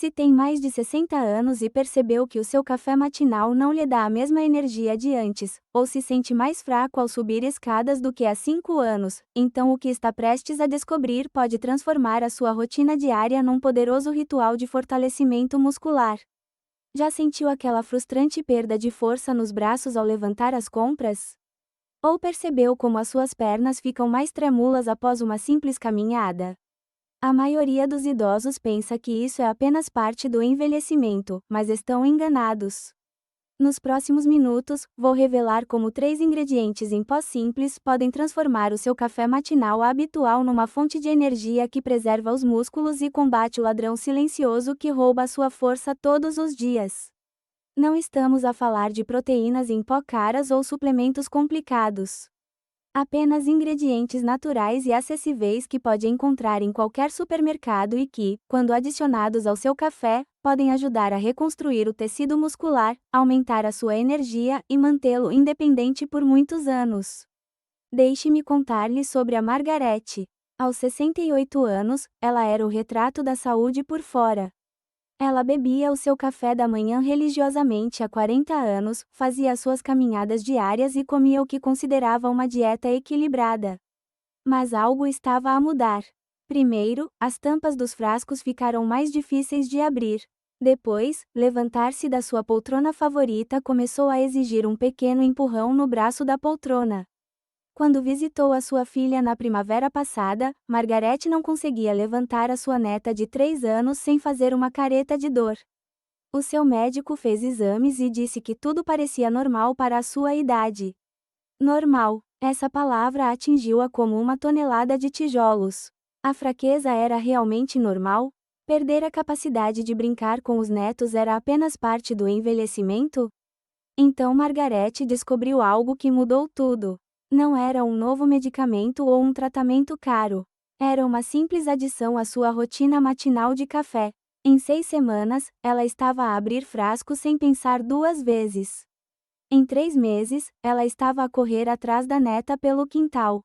Se tem mais de 60 anos e percebeu que o seu café matinal não lhe dá a mesma energia de antes, ou se sente mais fraco ao subir escadas do que há 5 anos, então o que está prestes a descobrir pode transformar a sua rotina diária num poderoso ritual de fortalecimento muscular. Já sentiu aquela frustrante perda de força nos braços ao levantar as compras? Ou percebeu como as suas pernas ficam mais trêmulas após uma simples caminhada? A maioria dos idosos pensa que isso é apenas parte do envelhecimento, mas estão enganados. Nos próximos minutos, vou revelar como 3 ingredientes em pó simples podem transformar o seu café matinal habitual numa fonte de energia que preserva os músculos e combate o ladrão silencioso que rouba a sua força todos os dias. Não estamos a falar de proteínas em pó caras ou suplementos complicados. Apenas ingredientes naturais e acessíveis que pode encontrar em qualquer supermercado e que, quando adicionados ao seu café, podem ajudar a reconstruir o tecido muscular, aumentar a sua energia e mantê-lo independente por muitos anos. Deixe-me contar-lhe sobre a Margarete. Aos 68 anos, ela era o retrato da saúde por fora. Ela bebia o seu café da manhã religiosamente há 40 anos, fazia suas caminhadas diárias e comia o que considerava uma dieta equilibrada. Mas algo estava a mudar. Primeiro, as tampas dos frascos ficaram mais difíceis de abrir. Depois, levantar-se da sua poltrona favorita começou a exigir um pequeno empurrão no braço da poltrona. Quando visitou a sua filha na primavera passada, Margarete não conseguia levantar a sua neta de 3 anos sem fazer uma careta de dor. O seu médico fez exames e disse que tudo parecia normal para a sua idade. Normal, essa palavra atingiu-a como uma tonelada de tijolos. A fraqueza era realmente normal? Perder a capacidade de brincar com os netos era apenas parte do envelhecimento? Então Margarete descobriu algo que mudou tudo. Não era um novo medicamento ou um tratamento caro. Era uma simples adição à sua rotina matinal de café. Em 6 semanas, ela estava a abrir frascos sem pensar 2 vezes. Em 3 meses, ela estava a correr atrás da neta pelo quintal.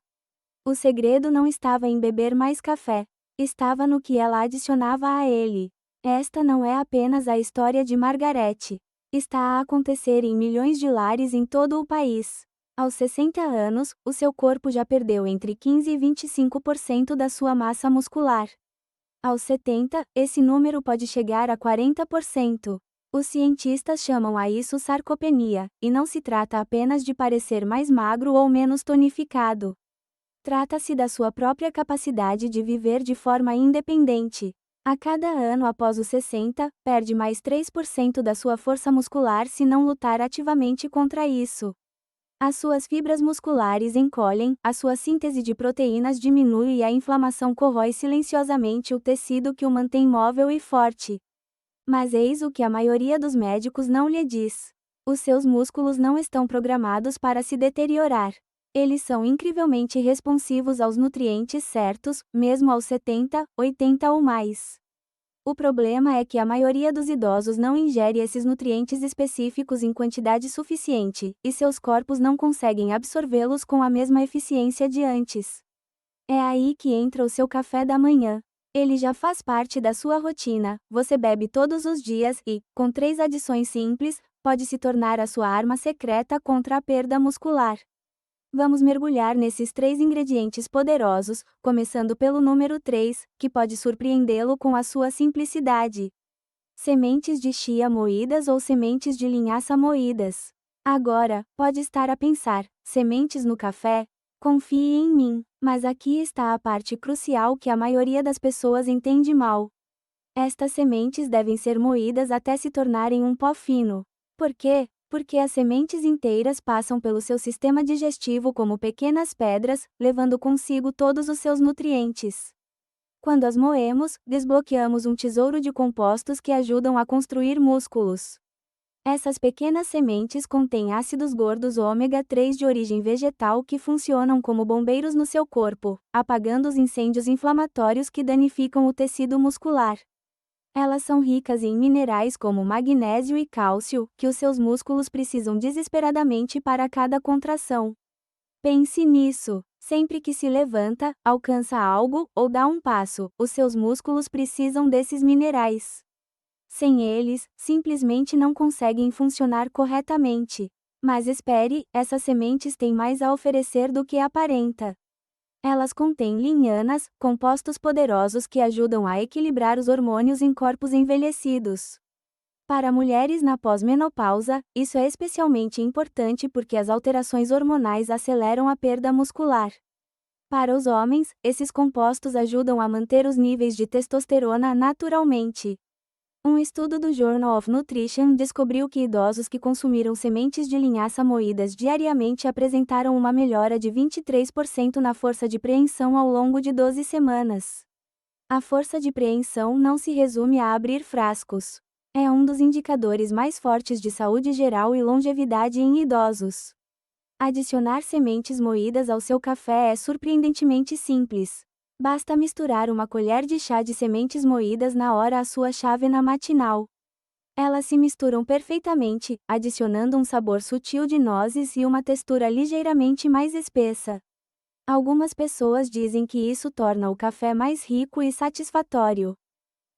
O segredo não estava em beber mais café. Estava no que ela adicionava a ele. Esta não é apenas a história de Margarete. Está a acontecer em milhões de lares em todo o país. Aos 60 anos, o seu corpo já perdeu entre 15 e 25% da sua massa muscular. Aos 70, esse número pode chegar a 40%. Os cientistas chamam a isso sarcopenia, e não se trata apenas de parecer mais magro ou menos tonificado. Trata-se da sua própria capacidade de viver de forma independente. A cada ano após os 60, perde mais 3% da sua força muscular se não lutar ativamente contra isso. As suas fibras musculares encolhem, a sua síntese de proteínas diminui e a inflamação corrói silenciosamente o tecido que o mantém móvel e forte. Mas eis o que a maioria dos médicos não lhe diz. Os seus músculos não estão programados para se deteriorar. Eles são incrivelmente responsivos aos nutrientes certos, mesmo aos 70, 80 ou mais. O problema é que a maioria dos idosos não ingere esses nutrientes específicos em quantidade suficiente, e seus corpos não conseguem absorvê-los com a mesma eficiência de antes. É aí que entra o seu café da manhã. Ele já faz parte da sua rotina, você bebe todos os dias e, com 3 adições simples, pode se tornar a sua arma secreta contra a perda muscular. Vamos mergulhar nesses 3 ingredientes poderosos, começando pelo número 3, que pode surpreendê-lo com a sua simplicidade. Sementes de chia moídas ou sementes de linhaça moídas. Agora, pode estar a pensar, sementes no café? Confie em mim, mas aqui está a parte crucial que a maioria das pessoas entende mal. Estas sementes devem ser moídas até se tornarem um pó fino. Por quê? Porque as sementes inteiras passam pelo seu sistema digestivo como pequenas pedras, levando consigo todos os seus nutrientes. Quando as moemos, desbloqueamos um tesouro de compostos que ajudam a construir músculos. Essas pequenas sementes contêm ácidos gordos ômega 3 de origem vegetal que funcionam como bombeiros no seu corpo, apagando os incêndios inflamatórios que danificam o tecido muscular. Elas são ricas em minerais como magnésio e cálcio, que os seus músculos precisam desesperadamente para cada contração. Pense nisso. Sempre que se levanta, alcança algo ou dá um passo, os seus músculos precisam desses minerais. Sem eles, simplesmente não conseguem funcionar corretamente. Mas espere, essas sementes têm mais a oferecer do que aparenta. Elas contêm linhanas, compostos poderosos que ajudam a equilibrar os hormônios em corpos envelhecidos. Para mulheres na pós-menopausa, isso é especialmente importante porque as alterações hormonais aceleram a perda muscular. Para os homens, esses compostos ajudam a manter os níveis de testosterona naturalmente. Um estudo do Journal of Nutrition descobriu que idosos que consumiram sementes de linhaça moídas diariamente apresentaram uma melhora de 23% na força de preensão ao longo de 12 semanas. A força de preensão não se resume a abrir frascos. É um dos indicadores mais fortes de saúde geral e longevidade em idosos. Adicionar sementes moídas ao seu café é surpreendentemente simples. Basta misturar uma colher de chá de sementes moídas na hora à sua chávena matinal. Elas se misturam perfeitamente, adicionando um sabor sutil de nozes e uma textura ligeiramente mais espessa. Algumas pessoas dizem que isso torna o café mais rico e satisfatório.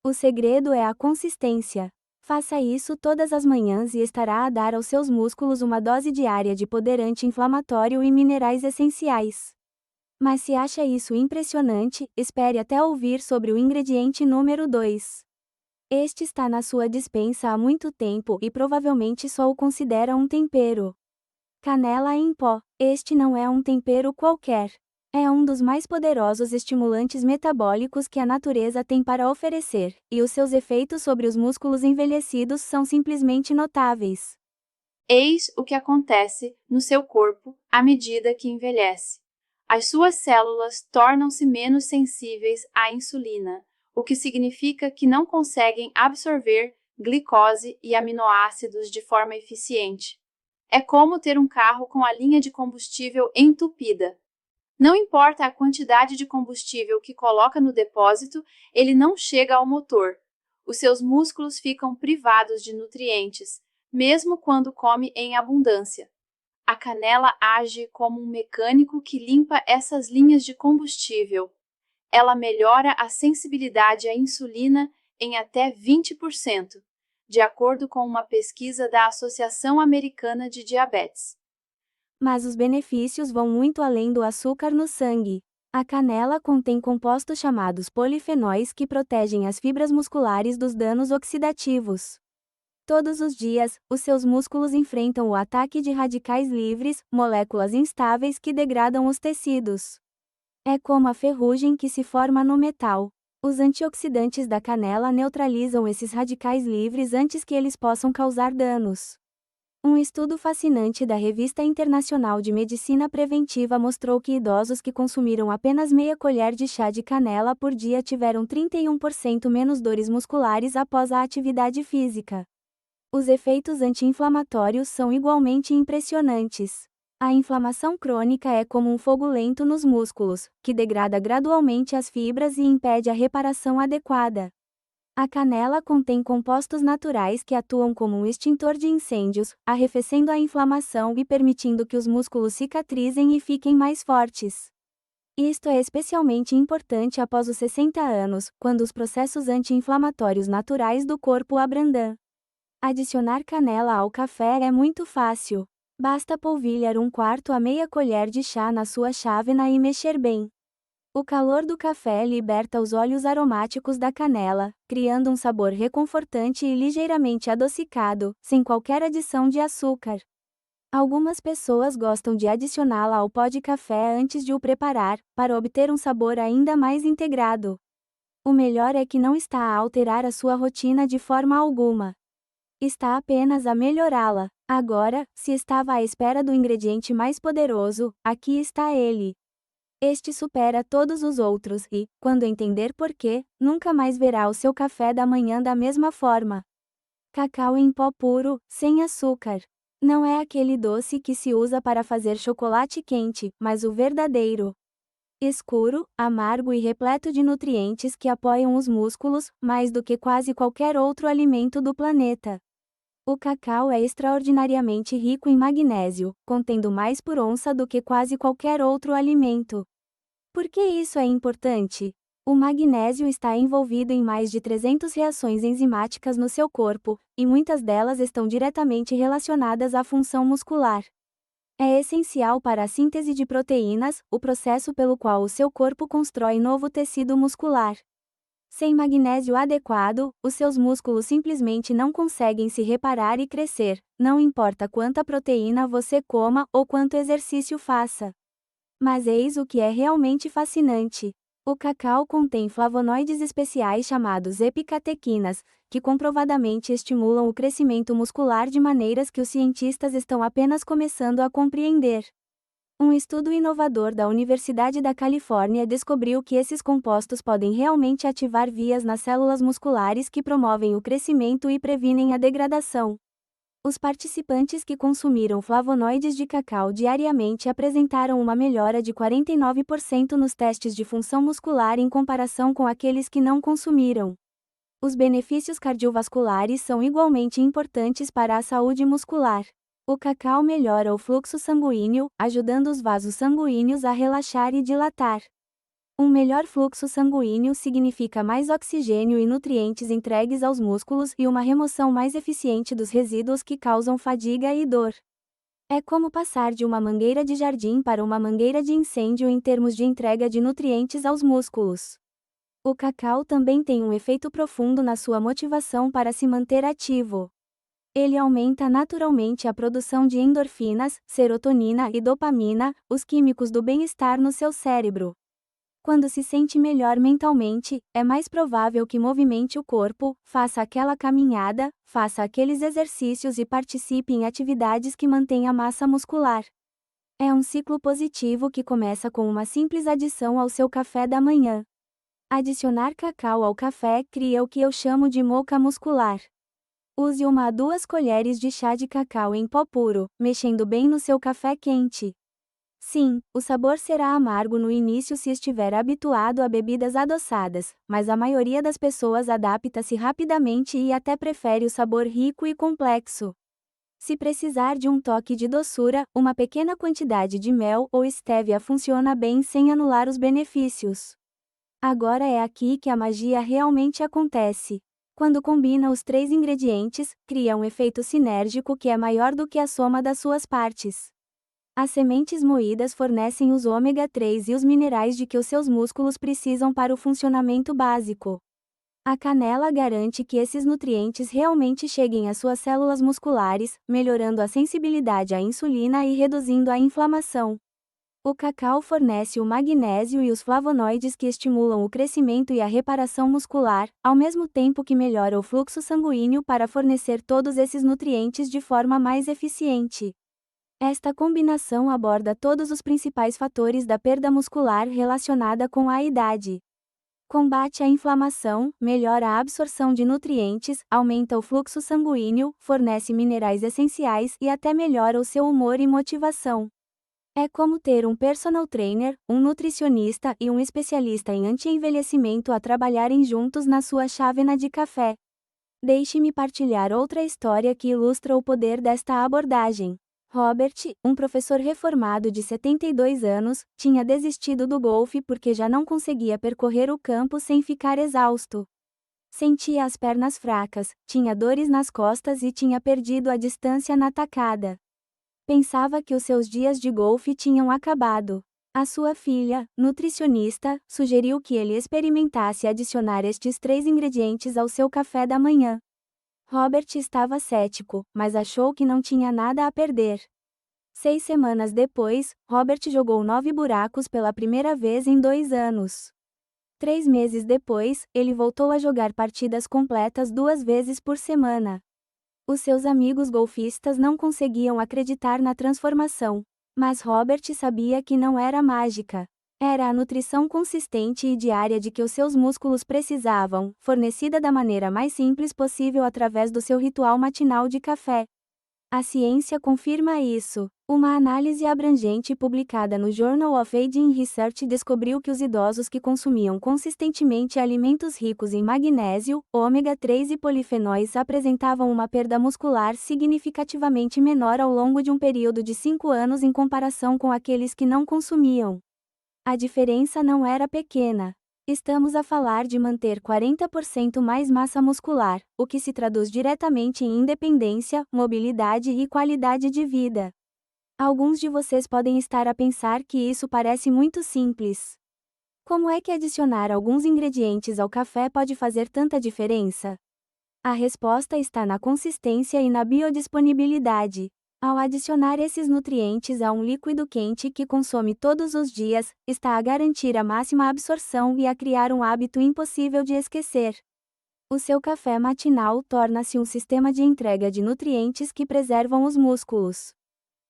O segredo é a consistência. Faça isso todas as manhãs e estará a dar aos seus músculos uma dose diária de poder anti-inflamatório e minerais essenciais. Mas se acha isso impressionante, espere até ouvir sobre o ingrediente número 2. Este está na sua despensa há muito tempo e provavelmente só o considera um tempero. Canela em pó. Este não é um tempero qualquer. É um dos mais poderosos estimulantes metabólicos que a natureza tem para oferecer, e os seus efeitos sobre os músculos envelhecidos são simplesmente notáveis. Eis o que acontece no seu corpo à medida que envelhece. As suas células tornam-se menos sensíveis à insulina, o que significa que não conseguem absorver glicose e aminoácidos de forma eficiente. É como ter um carro com a linha de combustível entupida. Não importa a quantidade de combustível que coloca no depósito, ele não chega ao motor. Os seus músculos ficam privados de nutrientes, mesmo quando come em abundância. A canela age como um mecânico que limpa essas linhas de combustível. Ela melhora a sensibilidade à insulina em até 20%, de acordo com uma pesquisa da Associação Americana de Diabetes. Mas os benefícios vão muito além do açúcar no sangue. A canela contém compostos chamados polifenóis que protegem as fibras musculares dos danos oxidativos. Todos os dias, os seus músculos enfrentam o ataque de radicais livres, moléculas instáveis que degradam os tecidos. É como a ferrugem que se forma no metal. Os antioxidantes da canela neutralizam esses radicais livres antes que eles possam causar danos. Um estudo fascinante da Revista Internacional de Medicina Preventiva mostrou que idosos que consumiram apenas meia colher de chá de canela por dia tiveram 31% menos dores musculares após a atividade física. Os efeitos anti-inflamatórios são igualmente impressionantes. A inflamação crônica é como um fogo lento nos músculos, que degrada gradualmente as fibras e impede a reparação adequada. A canela contém compostos naturais que atuam como um extintor de incêndios, arrefecendo a inflamação e permitindo que os músculos cicatrizem e fiquem mais fortes. Isto é especialmente importante após os 60 anos, quando os processos anti-inflamatórios naturais do corpo abrandam. Adicionar canela ao café é muito fácil. Basta polvilhar 1/4 a meia colher de chá na sua chávena e mexer bem. O calor do café liberta os óleos aromáticos da canela, criando um sabor reconfortante e ligeiramente adocicado, sem qualquer adição de açúcar. Algumas pessoas gostam de adicioná-la ao pó de café antes de o preparar, para obter um sabor ainda mais integrado. O melhor é que não está a alterar a sua rotina de forma alguma. Está apenas a melhorá-la. Agora, se estava à espera do ingrediente mais poderoso, aqui está ele. Este supera todos os outros e, quando entender por quê, nunca mais verá o seu café da manhã da mesma forma. Cacau em pó puro, sem açúcar. Não é aquele doce que se usa para fazer chocolate quente, mas o verdadeiro. Escuro, amargo e repleto de nutrientes que apoiam os músculos, mais do que quase qualquer outro alimento do planeta. O cacau é extraordinariamente rico em magnésio, contendo mais por onça do que quase qualquer outro alimento. Por que isso é importante? O magnésio está envolvido em mais de 300 reações enzimáticas no seu corpo, e muitas delas estão diretamente relacionadas à função muscular. É essencial para a síntese de proteínas, o processo pelo qual o seu corpo constrói novo tecido muscular. Sem magnésio adequado, os seus músculos simplesmente não conseguem se reparar e crescer, não importa quanta proteína você coma ou quanto exercício faça. Mas eis o que é realmente fascinante. O cacau contém flavonoides especiais chamados epicatequinas, que comprovadamente estimulam o crescimento muscular de maneiras que os cientistas estão apenas começando a compreender. Um estudo inovador da Universidade da Califórnia descobriu que esses compostos podem realmente ativar vias nas células musculares que promovem o crescimento e previnem a degradação. Os participantes que consumiram flavonoides de cacau diariamente apresentaram uma melhora de 49% nos testes de função muscular em comparação com aqueles que não consumiram. Os benefícios cardiovasculares são igualmente importantes para a saúde muscular. O cacau melhora o fluxo sanguíneo, ajudando os vasos sanguíneos a relaxar e dilatar. Um melhor fluxo sanguíneo significa mais oxigênio e nutrientes entregues aos músculos e uma remoção mais eficiente dos resíduos que causam fadiga e dor. É como passar de uma mangueira de jardim para uma mangueira de incêndio em termos de entrega de nutrientes aos músculos. O cacau também tem um efeito profundo na sua motivação para se manter ativo. Ele aumenta naturalmente a produção de endorfinas, serotonina e dopamina, os químicos do bem-estar no seu cérebro. Quando se sente melhor mentalmente, é mais provável que movimente o corpo, faça aquela caminhada, faça aqueles exercícios e participe em atividades que mantêm a massa muscular. É um ciclo positivo que começa com uma simples adição ao seu café da manhã. Adicionar cacau ao café cria o que eu chamo de moca muscular. Use 1 a 2 colheres de chá de cacau em pó puro, mexendo bem no seu café quente. Sim, o sabor será amargo no início se estiver habituado a bebidas adoçadas, mas a maioria das pessoas adapta-se rapidamente e até prefere o sabor rico e complexo. Se precisar de um toque de doçura, uma pequena quantidade de mel ou estévia funciona bem sem anular os benefícios. Agora é aqui que a magia realmente acontece. Quando combina os 3 ingredientes, cria um efeito sinérgico que é maior do que a soma das suas partes. As sementes moídas fornecem os ômega 3 e os minerais de que os seus músculos precisam para o funcionamento básico. A canela garante que esses nutrientes realmente cheguem às suas células musculares, melhorando a sensibilidade à insulina e reduzindo a inflamação. O cacau fornece o magnésio e os flavonoides que estimulam o crescimento e a reparação muscular, ao mesmo tempo que melhora o fluxo sanguíneo para fornecer todos esses nutrientes de forma mais eficiente. Esta combinação aborda todos os principais fatores da perda muscular relacionada com a idade. Combate a inflamação, melhora a absorção de nutrientes, aumenta o fluxo sanguíneo, fornece minerais essenciais e até melhora o seu humor e motivação. É como ter um personal trainer, um nutricionista e um especialista em anti-envelhecimento a trabalharem juntos na sua chávena de café. Deixe-me partilhar outra história que ilustra o poder desta abordagem. Robert, um professor reformado de 72 anos, tinha desistido do golfe porque já não conseguia percorrer o campo sem ficar exausto. Sentia as pernas fracas, tinha dores nas costas e tinha perdido a distância na tacada. Pensava que os seus dias de golfe tinham acabado. A sua filha, nutricionista, sugeriu que ele experimentasse adicionar estes 3 ingredientes ao seu café da manhã. Robert estava cético, mas achou que não tinha nada a perder. 6 semanas depois, Robert jogou 9 buracos pela primeira vez em 2 anos. 3 meses depois, ele voltou a jogar partidas completas 2 vezes por semana. Os seus amigos golfistas não conseguiam acreditar na transformação. Mas Robert sabia que não era mágica. Era a nutrição consistente e diária de que os seus músculos precisavam, fornecida da maneira mais simples possível através do seu ritual matinal de café. A ciência confirma isso. Uma análise abrangente publicada no Journal of Aging Research descobriu que os idosos que consumiam consistentemente alimentos ricos em magnésio, ômega 3 e polifenóis apresentavam uma perda muscular significativamente menor ao longo de um período de 5 anos em comparação com aqueles que não consumiam. A diferença não era pequena. Estamos a falar de manter 40% mais massa muscular, o que se traduz diretamente em independência, mobilidade e qualidade de vida. Alguns de vocês podem estar a pensar que isso parece muito simples. Como é que adicionar alguns ingredientes ao café pode fazer tanta diferença? A resposta está na consistência e na biodisponibilidade. Ao adicionar esses nutrientes a um líquido quente que consome todos os dias, está a garantir a máxima absorção e a criar um hábito impossível de esquecer. O seu café matinal torna-se um sistema de entrega de nutrientes que preservam os músculos.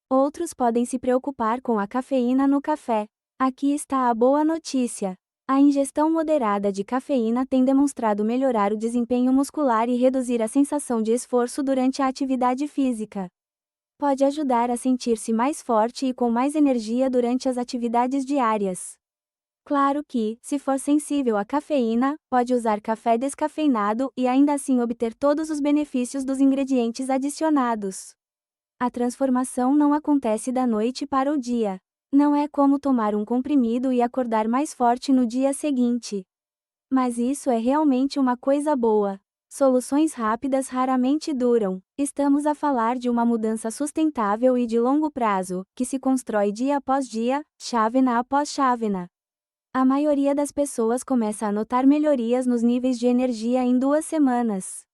Outros podem se preocupar com a cafeína no café. Aqui está a boa notícia. A ingestão moderada de cafeína tem demonstrado melhorar o desempenho muscular e reduzir a sensação de esforço durante a atividade física. Pode ajudar a sentir-se mais forte e com mais energia durante as atividades diárias. Claro que, se for sensível à cafeína, pode usar café descafeinado e ainda assim obter todos os benefícios dos ingredientes adicionados. A transformação não acontece da noite para o dia. Não é como tomar um comprimido e acordar mais forte no dia seguinte. Mas isso é realmente uma coisa boa. Soluções rápidas raramente duram. Estamos a falar de uma mudança sustentável e de longo prazo, que se constrói dia após dia, chávena após chávena. A maioria das pessoas começa a notar melhorias nos níveis de energia em 2 semanas.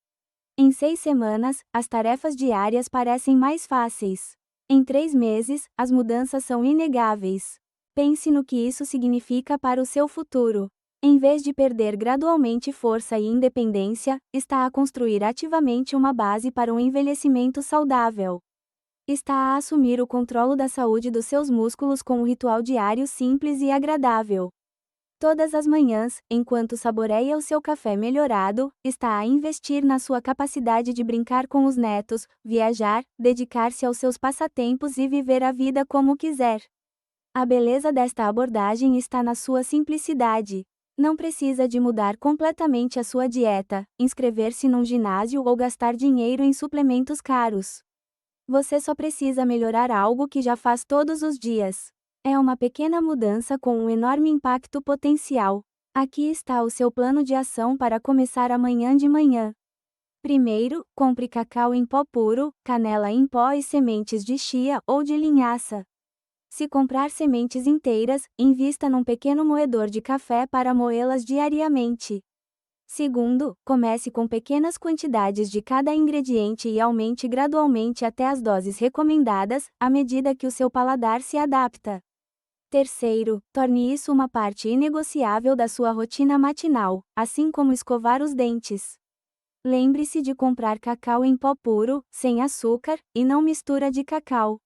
Em 6 semanas, as tarefas diárias parecem mais fáceis. Em 3 meses, as mudanças são inegáveis. Pense no que isso significa para o seu futuro. Em vez de perder gradualmente força e independência, está a construir ativamente uma base para um envelhecimento saudável. Está a assumir o controle da saúde dos seus músculos com um ritual diário simples e agradável. Todas as manhãs, enquanto saboreia o seu café melhorado, está a investir na sua capacidade de brincar com os netos, viajar, dedicar-se aos seus passatempos e viver a vida como quiser. A beleza desta abordagem está na sua simplicidade. Não precisa de mudar completamente a sua dieta, inscrever-se num ginásio ou gastar dinheiro em suplementos caros. Você só precisa melhorar algo que já faz todos os dias. É uma pequena mudança com um enorme impacto potencial. Aqui está o seu plano de ação para começar amanhã de manhã. Primeiro, compre cacau em pó puro, canela em pó e sementes de chia ou de linhaça. Se comprar sementes inteiras, invista num pequeno moedor de café para moê-las diariamente. Segundo, comece com pequenas quantidades de cada ingrediente e aumente gradualmente até as doses recomendadas, à medida que o seu paladar se adapta. Terceiro, torne isso uma parte inegociável da sua rotina matinal, assim como escovar os dentes. Lembre-se de comprar cacau em pó puro, sem açúcar, e não mistura de cacau.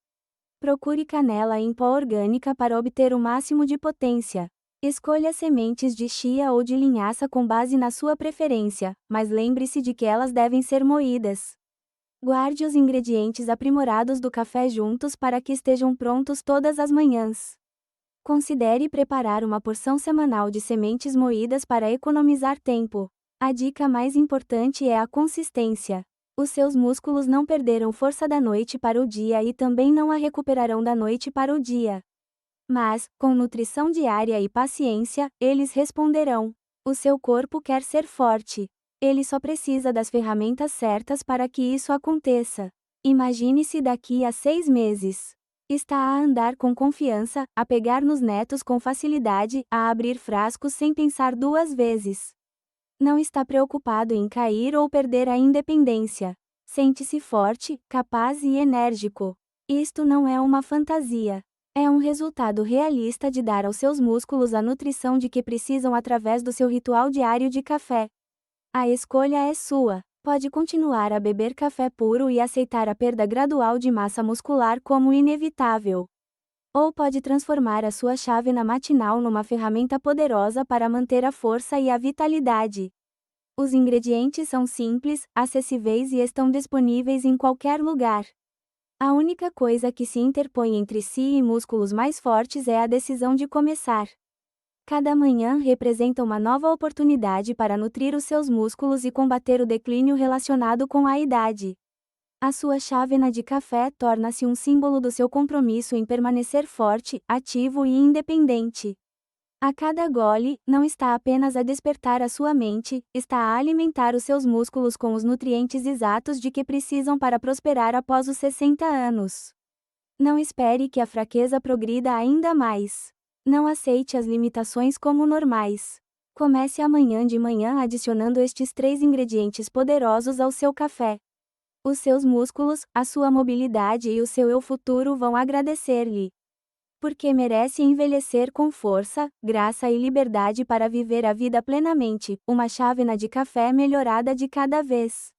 Procure canela em pó orgânica para obter o máximo de potência. Escolha sementes de chia ou de linhaça com base na sua preferência, mas lembre-se de que elas devem ser moídas. Guarde os ingredientes aprimorados do café juntos para que estejam prontos todas as manhãs. Considere preparar uma porção semanal de sementes moídas para economizar tempo. A dica mais importante é a consistência. Os seus músculos não perderam força da noite para o dia e também não a recuperarão da noite para o dia. Mas, com nutrição diária e paciência, eles responderão. O seu corpo quer ser forte. Ele só precisa das ferramentas certas para que isso aconteça. Imagine-se daqui a 6 meses. Está a andar com confiança, a pegar nos netos com facilidade, a abrir frascos sem pensar 2 vezes. Não está preocupado em cair ou perder a independência. Sente-se forte, capaz e enérgico. Isto não é uma fantasia. É um resultado realista de dar aos seus músculos a nutrição de que precisam através do seu ritual diário de café. A escolha é sua. Pode continuar a beber café puro e aceitar a perda gradual de massa muscular como inevitável. Ou pode transformar a sua chávena matinal numa ferramenta poderosa para manter a força e a vitalidade. Os ingredientes são simples, acessíveis e estão disponíveis em qualquer lugar. A única coisa que se interpõe entre si e músculos mais fortes é a decisão de começar. Cada manhã representa uma nova oportunidade para nutrir os seus músculos e combater o declínio relacionado com a idade. A sua chávena de café torna-se um símbolo do seu compromisso em permanecer forte, ativo e independente. A cada gole, não está apenas a despertar a sua mente, está a alimentar os seus músculos com os nutrientes exatos de que precisam para prosperar após os 60 anos. Não espere que a fraqueza progrida ainda mais. Não aceite as limitações como normais. Comece amanhã de manhã adicionando estes 3 ingredientes poderosos ao seu café. Os seus músculos, a sua mobilidade e o seu eu futuro vão agradecer-lhe. Porque merece envelhecer com força, graça e liberdade para viver a vida plenamente, uma chávena de café melhorada de cada vez.